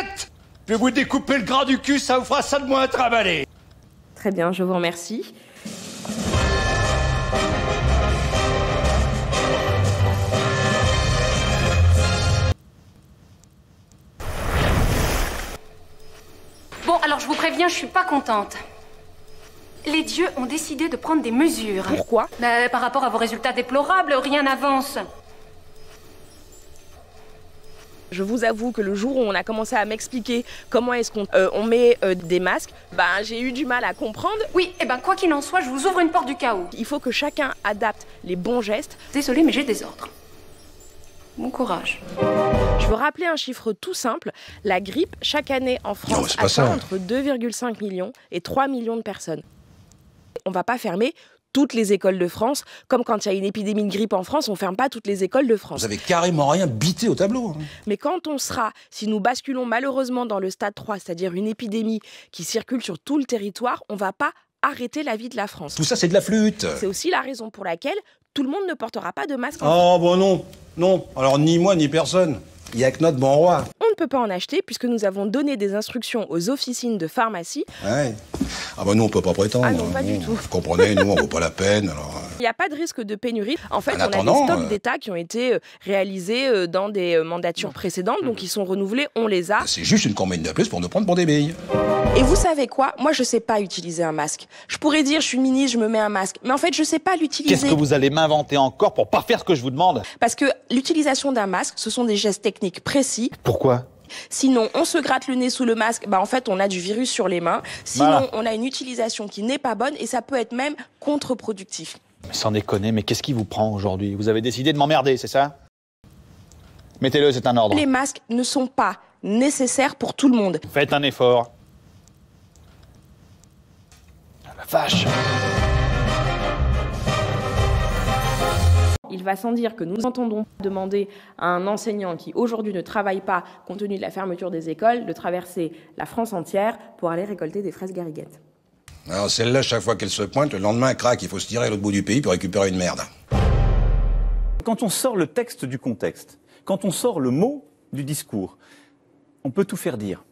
baguette. Je vais vous découper le gras du cul, ça vous fera ça de moins à travailler. Très bien, je vous remercie. Bon, alors je vous préviens, je suis pas contente. Les dieux ont décidé de prendre des mesures. Pourquoi? Par rapport à vos résultats déplorables, rien n'avance. Je vous avoue que le jour où on a commencé à m'expliquer comment est-ce qu'on met des masques, j'ai eu du mal à comprendre. Oui, et quoi qu'il en soit, je vous ouvre une porte du chaos. Il faut que chacun adapte les bons gestes. Désolée, mais j'ai des ordres. Bon courage. Je veux rappeler un chiffre tout simple. La grippe, chaque année en France, atteint entre 2,5 millions et 3 millions de personnes. On ne va pas fermer toutes les écoles de France. Comme quand il y a une épidémie de grippe en France, on ne ferme pas toutes les écoles de France. Vous avez carrément rien bité au tableau. Mais quand on sera, si nous basculons malheureusement dans le stade 3, c'est-à-dire une épidémie qui circule sur tout le territoire, on ne va pas arrêter la vie de la France. Tout ça, c'est de la flûte. C'est aussi la raison pour laquelle tout le monde ne portera pas de masque. Oh, bon non, non. Alors ni moi, ni personne. Il n'y a que notre bon roi. On ne peut pas en acheter puisque nous avons donné des instructions aux officines de pharmacie. Ouais. Ah nous, on peut pas prétendre. Ah non, pas du tout. Vous comprenez, nous, on vaut pas la peine. Alors... Il n'y a pas de risque de pénurie. En fait, En attendant, on a des stocks d'État qui ont été réalisés dans des mandatures précédentes, donc ils sont renouvelés, on les a. C'est juste une combine de plus pour nous prendre pour des billes. Et vous savez quoi? Moi, je sais pas utiliser un masque. Je pourrais dire, je suis ministre, je me mets un masque. Mais en fait, je sais pas l'utiliser. Qu'est-ce que vous allez m'inventer encore pour pas faire ce que je vous demande? Parce que l'utilisation d'un masque, ce sont des gestes techniques précis. Pourquoi? Sinon, on se gratte le nez sous le masque, en fait, on a du virus sur les mains. Sinon, on a une utilisation qui n'est pas bonne et ça peut être même contre-productif. Mais sans déconner, mais qu'est-ce qui vous prend aujourd'hui? Vous avez décidé de m'emmerder, c'est ça? Mettez-le, c'est un ordre. Les masques ne sont pas nécessaires pour tout le monde. Faites un effort. Ah, la vache! Il va sans dire que nous entendons demander à un enseignant qui aujourd'hui ne travaille pas, compte tenu de la fermeture des écoles, de traverser la France entière pour aller récolter des fraises gariguettes. Alors celle-là, chaque fois qu'elle se pointe, le lendemain, craque, il faut se tirer à l'autre bout du pays pour récupérer une merde. Quand on sort le texte du contexte, quand on sort le mot du discours, on peut tout faire dire.